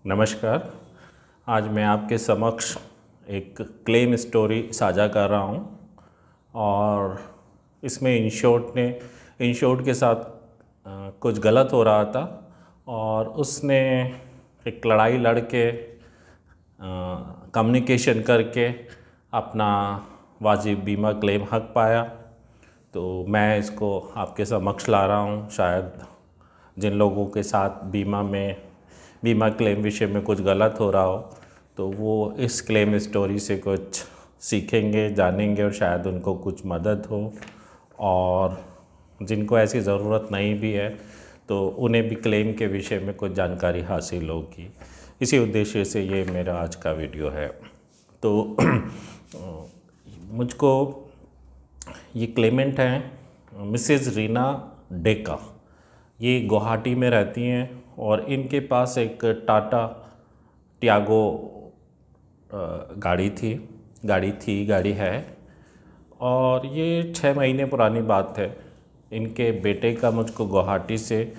नमस्कार। आज मैं आपके समक्ष एक क्लेम स्टोरी साझा कर रहा हूँ और इसमें इंश्योर्ड के साथ कुछ गलत हो रहा था और उसने एक लड़ाई लड़ के कम्युनिकेशन करके अपना वाजिब बीमा क्लेम हक पाया। तो मैं इसको आपके समक्ष ला रहा हूँ। शायद जिन लोगों के साथ बीमा क्लेम विषय में कुछ गलत हो रहा हो तो वो इस क्लेम स्टोरी से कुछ सीखेंगे, जानेंगे और शायद उनको कुछ मदद हो, और जिनको ऐसी ज़रूरत नहीं भी है तो उन्हें भी क्लेम के विषय में कुछ जानकारी हासिल होगी। इसी उद्देश्य से ये मेरा आज का वीडियो है। तो मुझको ये क्लेमेंट हैं मिसेज़ रीना डेका। ये गुवाहाटी में रहती हैं और इनके पास एक टाटा टियागो गाड़ी है और ये 6 महीने पुरानी बात है। इनके बेटे का मुझको गुवाहाटी से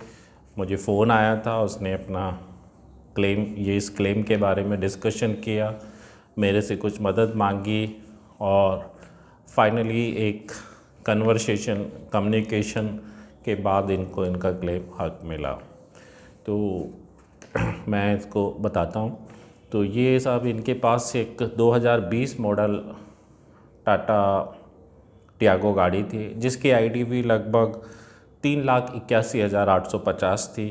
मुझे फ़ोन आया था। उसने अपना इस क्लेम के बारे में डिस्कशन किया, मेरे से कुछ मदद मांगी और फाइनली एक कम्युनिकेशन के बाद इनको इनका क्लेम हक मिला। तो मैं इसको बताता हूँ। तो ये सब इनके पास एक 2020 मॉडल टाटा टियागो गाड़ी थी जिसकी आईडीवी लगभग 3,81,850 थी।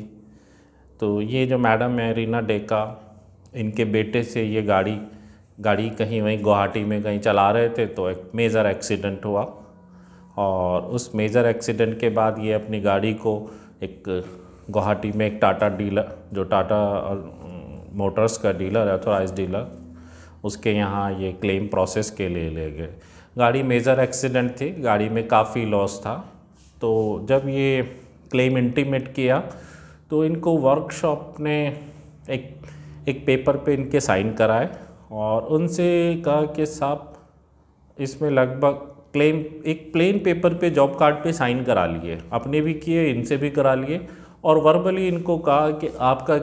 तो ये जो मैडम है रीना डेका, इनके बेटे से ये गाड़ी कहीं वहीं गुवाहाटी में कहीं चला रहे थे तो एक मेजर एक्सीडेंट हुआ और उस मेजर एक्सीडेंट के बाद ये अपनी गाड़ी को एक गुवाहाटी में एक टाटा डीलर, जो टाटा मोटर्स का डीलर है, ऑथोराइज्ड डीलर, उसके यहाँ ये क्लेम प्रोसेस के लिए ले गए। गाड़ी मेजर एक्सीडेंट थी, गाड़ी में काफ़ी लॉस था। तो जब ये क्लेम इंटीमेट किया तो इनको वर्कशॉप ने एक पेपर पे इनके साइन कराए और उनसे कहा कि साहब इसमें लगभग एक प्लेन पेपर पे जॉब कार्ड पे साइन करा लिए, अपने भी किए, इनसे भी करा लिए और वर्बली इनको कहा कि आपका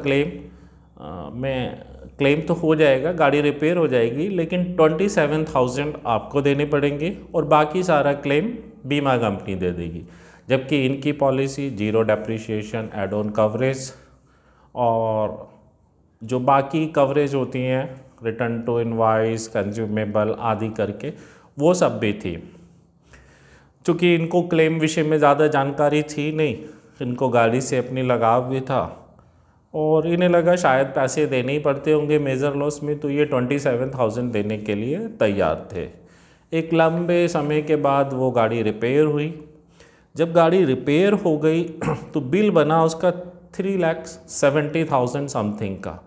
क्लेम तो हो जाएगा, गाड़ी रिपेयर हो जाएगी, लेकिन 27,000 आपको देने पड़ेंगे और बाकी सारा क्लेम बीमा कंपनी दे देगी। जबकि इनकी policy 0 depreciation, add on coverage और जो बाकी कवरेज होती हैं, रिटर्न टू इनवॉइस, कंज्यूमेबल आदि करके, वो सब भी थी। चूँकि इनको क्लेम विषय में ज़्यादा जानकारी थी नहीं, इनको गाड़ी से अपनी लगाव भी था और इन्हें लगा शायद पैसे देने ही पड़ते होंगे मेजर लॉस में, तो ये 27,000 देने के लिए तैयार थे। एक लंबे समय के बाद वो गाड़ी रिपेयर हुई। जब गाड़ी रिपेयर हो गई तो बिल बना उसका 3,70,000 समथिंग का,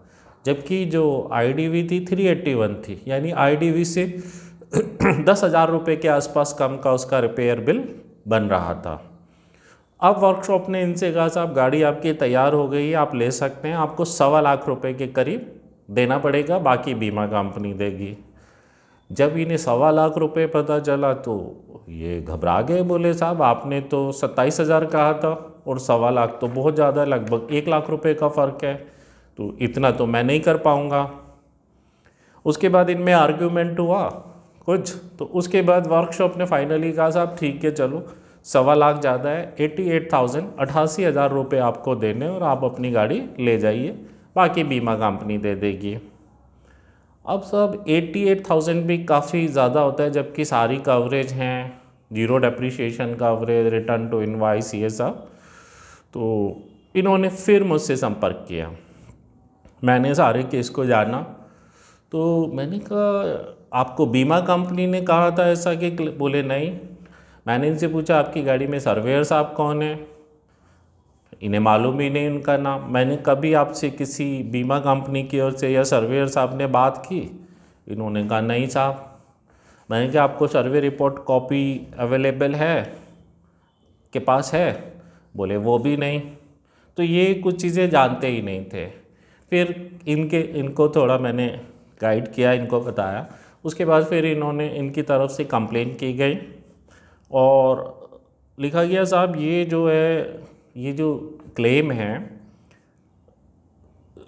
जबकि जो आईडीवी थी 381 थी, यानी आईडीवी से 10,000 रुपये के आसपास कम का उसका रिपेयर बिल बन रहा था। अब वर्कशॉप ने इनसे कहा साहब गाड़ी आपकी तैयार हो गई है, आप ले सकते हैं, आपको 1.25 रुपये के करीब देना पड़ेगा, बाकी बीमा कंपनी देगी। जब इन्हें 1.25 रुपये पता चला तो ये घबरा गए, बोले साहब आपने तो 27,000 कहा था और 1.25 तो बहुत ज़्यादा, लगभग 1,00,000 रुपये का फ़र्क है, तो इतना तो मैं नहीं कर पाऊँगा। उसके बाद इनमें आर्ग्यूमेंट हुआ कुछ, तो उसके बाद वर्कशॉप ने फाइनली कहा साहब ठीक है चलो 1.25 ज़्यादा है, 88,000 रुपये आपको देने और आप अपनी गाड़ी ले जाइए, बाकी बीमा कंपनी दे देगी। अब सब 88,000 भी काफ़ी ज़्यादा होता है, जबकि सारी कवरेज हैं, 0 depreciation coverage, return to invoice, ये सब। तो इन्होंने फिर मुझसे संपर्क किया। मैंने सारे केस को जाना तो मैंने कहा आपको बीमा कंपनी ने कहा था ऐसा कि, बोले नहीं। मैंने इनसे पूछा आपकी गाड़ी में सर्वेयर साहब कौन है, इन्हें मालूम ही नहीं उनका नाम। मैंने कभी आपसे किसी बीमा कंपनी की ओर से या सर्वेयर साहब ने बात की, इन्होंने कहा नहीं साहब। मैंने कहा आपको सर्वे रिपोर्ट कॉपी अवेलेबल है, के पास है, बोले वो भी नहीं। तो ये कुछ चीज़ें जानते ही नहीं थे। फिर इनको थोड़ा मैंने गाइड किया, इनको बताया। उसके बाद फिर इनकी तरफ से कंप्लेंट की गई और लिखा गया साहब ये जो क्लेम है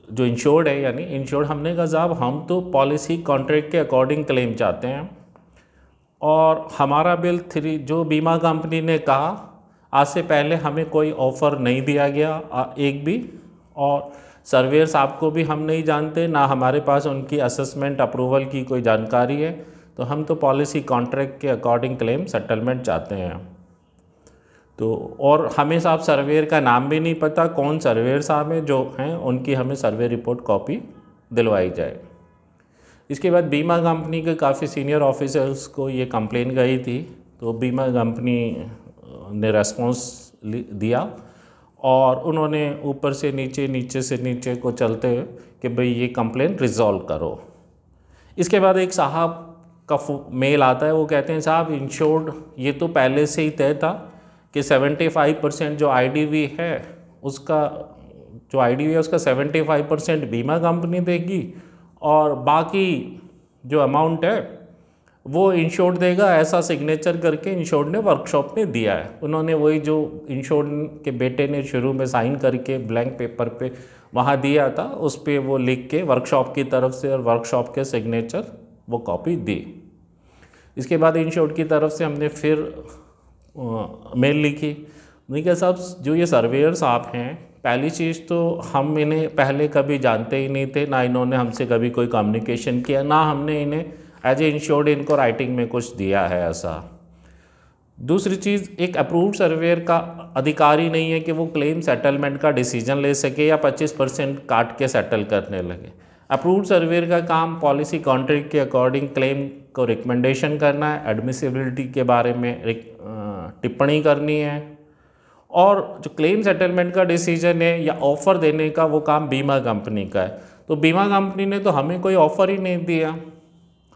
जो इंश्योर्ड है, यानी इंश्योर्ड, हमने कहा साहब हम तो पॉलिसी कॉन्ट्रैक्ट के अकॉर्डिंग क्लेम चाहते हैं, और हमारा बिल 3 जो बीमा कंपनी ने कहा आज से पहले हमें कोई ऑफ़र नहीं दिया गया एक भी, और सर्वेयर साहब को भी हम नहीं जानते, ना हमारे पास उनकी असेसमेंट अप्रूवल की कोई जानकारी है, तो हम तो पॉलिसी कॉन्ट्रैक्ट के अकॉर्डिंग क्लेम सेटलमेंट चाहते हैं। तो और हमें साहब सर्वेयर का नाम भी नहीं पता, कौन सर्वेयर साहब हैं जो हैं, उनकी हमें सर्वे रिपोर्ट कॉपी दिलवाई जाए। इसके बाद बीमा कंपनी के काफ़ी सीनियर ऑफिसर्स को ये कंप्लेन गई थी, तो बीमा कंपनी ने रेस्पॉन्स दिया और उन्होंने ऊपर से नीचे, नीचे से नीचे को चलते हुए कि भाई ये कंप्लेन रिजॉल्व करो। इसके बाद एक साहब का मेल आता है, वो कहते हैं साहब इंश्योर्ड ये तो पहले से ही तय था कि 75% जो आईडीवी है उसका, जो आईडीवी है उसका 75% बीमा कंपनी देगी और बाकी जो अमाउंट है वो इंश्योर्ड देगा। ऐसा सिग्नेचर करके इंश्योर्ड ने वर्कशॉप में दिया है। उन्होंने वही जो इंश्योर्ड के बेटे ने शुरू में साइन करके ब्लैंक पेपर पे वहाँ दिया था, उस पर वो लिख के वर्कशॉप की तरफ से और वर्कशॉप के सिग्नेचर वो कॉपी दी। इसके बाद इंश्योर्ड की तरफ से हमने फिर मेल लिखी, मैंने कहा साहब जो ये सर्वेयर साहब हैं, पहली चीज़ तो हम इन्हें पहले कभी जानते ही नहीं थे, ना इन्होंने हमसे कभी कोई कम्युनिकेशन किया, ना हमने इन्हें एज ए इंश्योर्ड इनको राइटिंग में कुछ दिया है ऐसा। दूसरी चीज़, एक अप्रूव्ड सर्वेयर का अधिकार ही नहीं है कि वो क्लेम सेटलमेंट का डिसीजन ले सके या 25% काट के सेटल करने लगे। अप्रूव्ड सर्वेयर का काम पॉलिसी कॉन्ट्रैक्ट के अकॉर्डिंग क्लेम को रिकमेंडेशन करना है, एडमिसिबिलिटी के बारे में टिप्पणी करनी है, और जो क्लेम सेटलमेंट का डिसीजन है या ऑफ़र देने का वो काम बीमा कंपनी का है। तो बीमा कंपनी ने तो हमें कोई ऑफ़र ही नहीं दिया।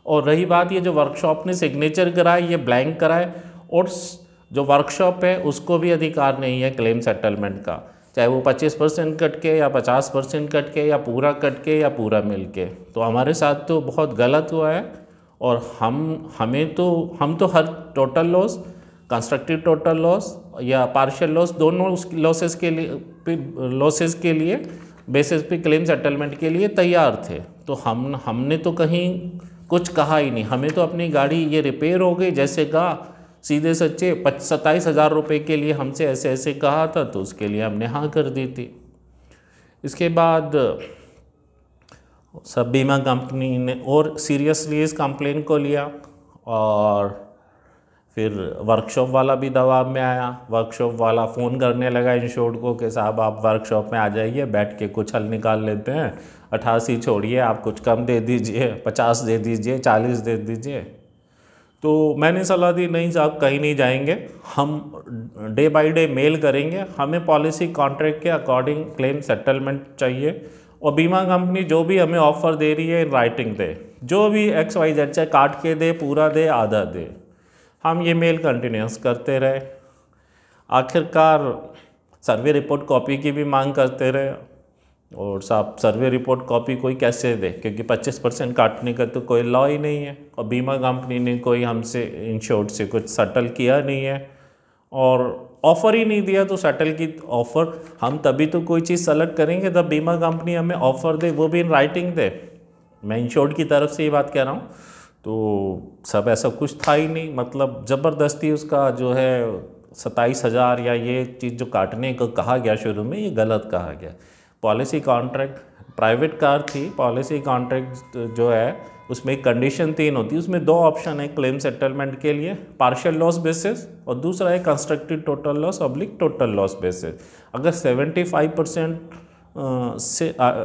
और रही बात ये जो वर्कशॉप ने सिग्नेचर कराए, ये ब्लैंक कराए, और जो वर्कशॉप है उसको भी अधिकार नहीं है क्लेम सेटलमेंट का, चाहे वो 25% कट के या 50% कट के या पूरा कट के या पूरा मिल के। तो हमारे साथ तो बहुत गलत हुआ है, और हम तो हर total loss, constructive total loss या पार्शियल लॉस, दोनों लॉसेस के लिए बेसिस पे क्लेम सेटलमेंट के लिए तैयार थे। तो हमने तो कहीं कुछ कहा ही नहीं। हमें तो अपनी गाड़ी ये रिपेयर हो गई जैसे कहा, सीधे सच्चे 27,000 रुपये के लिए हमसे ऐसे ऐसे कहा था, तो उसके लिए हमने हाँ कर दी थी। इसके बाद सब बीमा कंपनी ने और सीरियसली इस कंप्लेन को लिया, और फिर वर्कशॉप वाला भी दबाव में आया। वर्कशॉप वाला फ़ोन करने लगा इंश्योर्ड को कि साहब आप वर्कशॉप में आ जाइए, बैठ के कुछ हल निकाल लेते हैं, 88 छोड़िए, आप कुछ कम दे दीजिए, 50 दे दीजिए, 40 दे दीजिए। तो मैंने सलाह दी नहीं साहब कहीं नहीं जाएंगे, हम डे बाय डे मेल करेंगे, हमें पॉलिसी कॉन्ट्रैक्ट के अकॉर्डिंग क्लेम सेटलमेंट चाहिए, और बीमा कंपनी जो भी हमें ऑफ़र दे रही है राइटिंग दे, जो भी XYZ चाहे काट के दे, पूरा दे, आधा दे। हम ये मेल कंटिन्यूस करते रहे। आखिरकार सर्वे रिपोर्ट कॉपी की भी मांग करते रहे, और साहब सर्वे रिपोर्ट कॉपी कोई कैसे दे, क्योंकि 25% काटने का तो कोई लॉ ही नहीं है, और बीमा कंपनी ने कोई हमसे इंश्योर्ड से कुछ सेटल किया नहीं है, और ऑफ़र ही नहीं दिया। तो सेटल की ऑफ़र हम तभी तो कोई चीज़ सेलेक्ट करेंगे तब बीमा कंपनी हमें ऑफ़र दे, वो भी इन राइटिंग दे। मैं इंश्योर्ड की तरफ से ये बात कह रहा हूँ। तो सब ऐसा कुछ था ही नहीं, मतलब ज़बरदस्ती उसका जो है 27,000 या ये चीज़ जो काटने को कहा गया शुरू में, ये गलत कहा गया। पॉलिसी कॉन्ट्रैक्ट प्राइवेट कार थी, पॉलिसी कॉन्ट्रैक्ट जो है उसमें एक कंडीशन 3 होती है, उसमें 2 ऑप्शन है क्लेम सेटलमेंट के लिए, पार्शियल लॉस बेसिस, और दूसरा है constructive total loss oblique total loss basis. अगर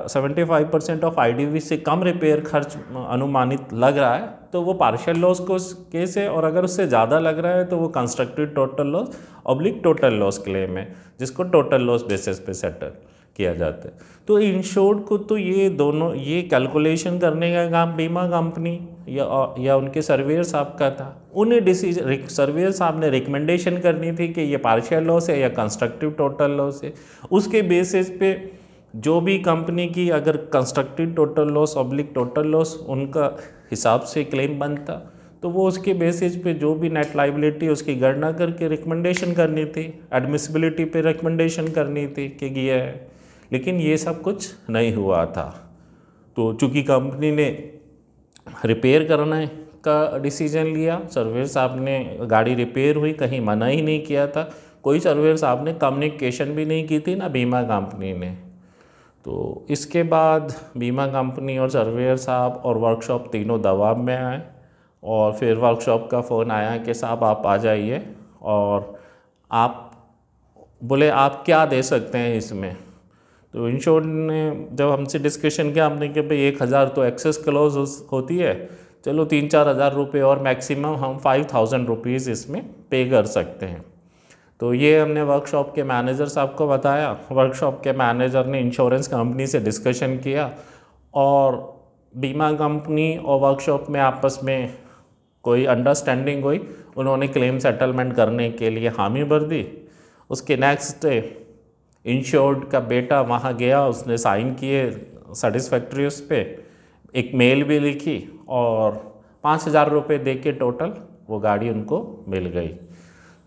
75% ऑफ आईडीवी से कम रिपेयर खर्च अनुमानित लग रहा है तो वो पार्शियल लॉस को केस है, और अगर उससे ज़्यादा लग रहा है तो वो constructive total loss oblique total loss claim है, जिसको टोटल लॉस बेसिस पे सेटल किया जाता है। तो इंश्योर्ड को तो ये दोनों ये कैलकुलेशन करने का काम बीमा कंपनी या उनके सर्वेयर साहब का था। उन्हें डिसीजन सर्वेयर साहब ने रिकमेंडेशन करनी थी कि ये पार्शियल लॉस है या कंस्ट्रक्टिव टोटल लॉस है। उसके बेसिस पे जो भी कंपनी की अगर constructive total loss oblique total loss उनका हिसाब से क्लेम बनता, तो वो उसके बेसिस पे जो भी नेट लाइबिलिटी उसकी गणना करके रिकमेंडेशन करनी थी, एडमिसिबिलिटी पे रिकमेंडेशन करनी थी कि ये है। लेकिन ये सब कुछ नहीं हुआ था। तो चूँकि कंपनी ने रिपेयर करने का डिसीजन लिया, सर्वेयर साहब ने गाड़ी रिपेयर हुई, कहीं मना ही नहीं किया था, कोई सर्वेयर साहब ने कम्युनिकेशन भी नहीं की थी ना बीमा कंपनी ने। तो इसके बाद बीमा कंपनी और सर्वेयर साहब और वर्कशॉप तीनों दबाव में आए और फिर वर्कशॉप का फ़ोन आया कि साहब आप आ जाइए और आप बोले आप क्या दे सकते हैं इसमें। तो इंश्योर ने जब हमसे डिस्कशन किया, हमने कि भाई 1000 तो एक्सेस क्लॉज होती है, चलो 3-4 हज़ार रुपये और मैक्सिमम हम 5000 रुपीज़ इसमें पे कर सकते हैं। तो ये हमने वर्कशॉप के मैनेजर साहब को बताया। वर्कशॉप के मैनेजर ने इंश्योरेंस कंपनी से डिस्कशन किया और बीमा कंपनी और वर्कशॉप में आपस में कोई अंडरस्टैंडिंग हुई, उन्होंने क्लेम सेटलमेंट करने के लिए हामी भर दी। उसके नेक्स्ट डे इंश्योर्ड का बेटा वहाँ गया, उसने साइन किए सेटिस्फैक्ट्री उस पर, एक मेल भी लिखी और 5000 रुपये दे के टोटल वो गाड़ी उनको मिल गई।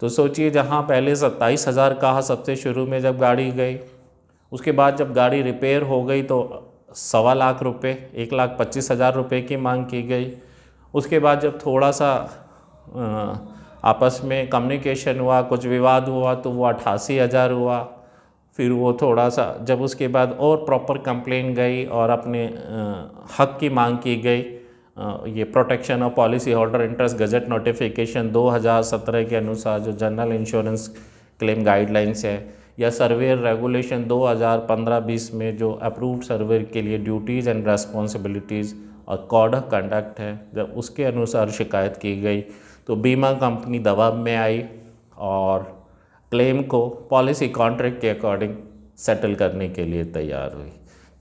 तो सोचिए, जहाँ पहले 27,000 कहा सबसे शुरू में जब गाड़ी गई, उसके बाद जब गाड़ी रिपेयर हो गई तो 1.25 लाख रुपये, 1,25,000 रुपये की मांग की गई। उसके बाद जब थोड़ा सा आपस में कम्युनिकेशन हुआ, कुछ विवाद हुआ, तो वो 88,000 हुआ। फिर वो थोड़ा सा जब उसके बाद और प्रॉपर कंप्लेन गई और अपने हक की मांग की गई, ये protection of policy holder interest gazette notification 2017 के अनुसार जो जनरल इंश्योरेंस क्लेम गाइडलाइंस है, या सर्वेयर रेगुलेशन 2015-20 में जो अप्रूव्ड सर्वेयर के लिए ड्यूटीज़ एंड रेस्पॉन्सिबिलिटीज़ और कोड ऑफ कंडक्ट है, जब उसके अनुसार शिकायत की गई तो बीमा कंपनी दबाव में आई और क्लेम को पॉलिसी कॉन्ट्रैक्ट के अकॉर्डिंग सेटल करने के लिए तैयार हुई।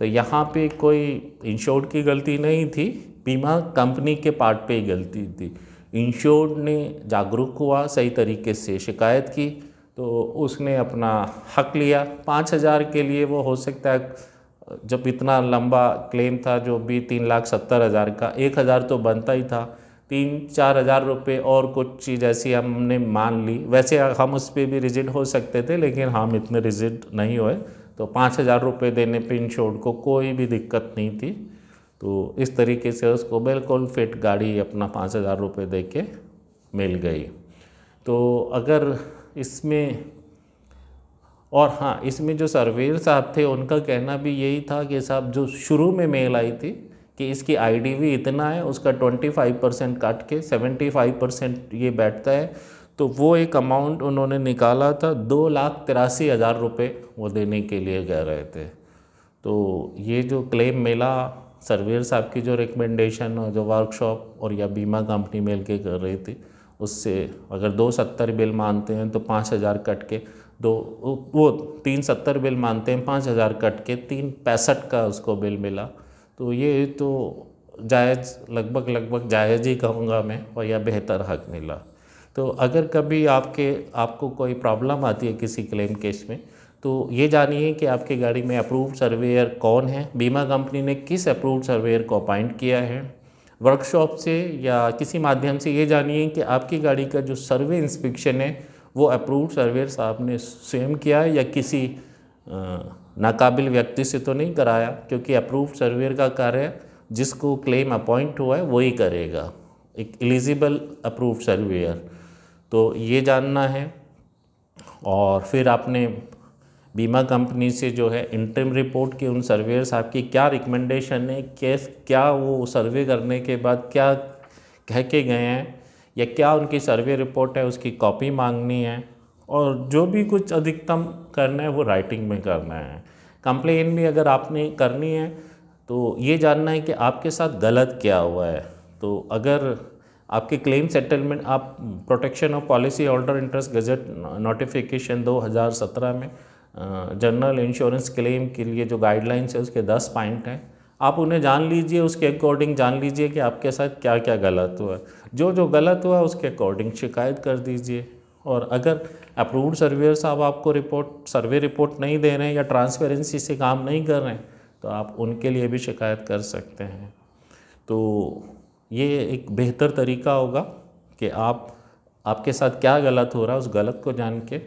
तो यहाँ पे कोई इंश्योर्ड की गलती नहीं थी, बीमा कंपनी के पार्ट पे ही गलती थी। इंश्योर्ड ने जागरूक हुआ, सही तरीके से शिकायत की, तो उसने अपना हक लिया। 5000 के लिए वो हो सकता है, जब इतना लंबा क्लेम था जो भी 3,70,000 का, 1000 तो बनता ही था, 3-4 हज़ार रुपये और कुछ चीज़ ऐसी हमने मान ली। वैसे हम उस पर भी रिजिड हो सकते थे, लेकिन हम इतने रिजिड नहीं हुए। तो 5,000 रुपये देने पे इंश्योर्ड को कोई भी दिक्कत नहीं थी। तो इस तरीके से उसको बिल्कुल फिट गाड़ी अपना 5,000 रुपये दे के मिल गई। तो अगर इसमें, और हाँ, इसमें जो सर्वेयर साहब थे उनका कहना भी यही था कि साहब जो शुरू में मेल आई थी कि इसकी आईडीवी इतना है, उसका 25% काट के 75% ये बैठता है, तो वो एक अमाउंट उन्होंने निकाला था, 2,83,000 रुपये वो देने के लिए कह रहे थे। तो ये जो क्लेम मिला, सर्वेयर साहब की जो रिकमेंडेशन और जो वर्कशॉप और या बीमा कंपनी मिल के कर रही थी, उससे अगर 270 बिल मानते हैं तो 5,000 कट के वो 370 बिल मानते हैं, 5,000 कट के 365 का उसको बिल मिला। तो ये तो जायज़, लगभग जायज़ ही कहूँगा मैं, और या बेहतर हक मिला। तो अगर कभी आपको कोई प्रॉब्लम आती है किसी क्लेम केस में, तो ये जानिए कि आपकी गाड़ी में अप्रूव्ड सर्वेयर कौन है, बीमा कंपनी ने किस अप्रूव्ड सर्वेयर को अपॉइंट किया है, वर्कशॉप से या किसी माध्यम से ये जानिए कि आपकी गाड़ी का जो सर्वे इंस्पेक्शन है वो अप्रूव्ड सर्वेयर साहब ने स्वयं किया है या किसी नाकाबिल व्यक्ति से तो नहीं कराया, क्योंकि अप्रूव्ड सर्वेयर का कार्य जिसको क्लेम अपॉइंट हुआ है वही करेगा, एक एलिजिबल अप्रूव्ड सर्वेयर। तो ये जानना है। और फिर आपने बीमा कंपनी से जो है इंटरिम रिपोर्ट की उन सर्वेयर साहब की क्या रिकमेंडेशन है, क्या वो सर्वे करने के बाद क्या कह के गए हैं, या क्या उनकी सर्वे रिपोर्ट है उसकी कॉपी मांगनी है, और जो भी कुछ अधिकतम करना है वो राइटिंग में करना है। कंप्लेन भी अगर आपने करनी है तो ये जानना है कि आपके साथ गलत क्या हुआ है। तो अगर आपके क्लेम सेटलमेंट, आप protection of policy holder interest gazette notification 2017 में जनरल इंश्योरेंस क्लेम के लिए जो गाइडलाइंस है उसके 10 पॉइंट हैं, आप उन्हें जान लीजिए, उसके अकॉर्डिंग जान लीजिए कि आपके साथ क्या क्या गलत हुआ। जो गलत हुआ उसके अकॉर्डिंग शिकायत कर दीजिए। और अगर अप्रूव्ड सर्वेयर साहब आपको सर्वे रिपोर्ट नहीं दे रहे हैं या ट्रांसपेरेंसी से काम नहीं कर रहे हैं, तो आप उनके लिए भी शिकायत कर सकते हैं। तो ये एक बेहतर तरीका होगा कि आपके साथ क्या गलत हो रहा है, उस गलत को जान के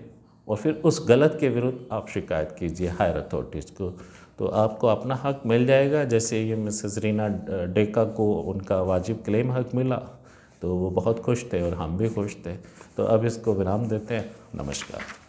और फिर उस गलत के विरुद्ध आप शिकायत कीजिए हायर अथॉरिटीज़ को, तो आपको अपना हक मिल जाएगा। जैसे ये मिसेस रीना डेका को उनका वाजिब क्लेम हक मिला, तो वो बहुत खुश थे और हम भी खुश थे। तो अब इसको विराम देते हैं। नमस्कार।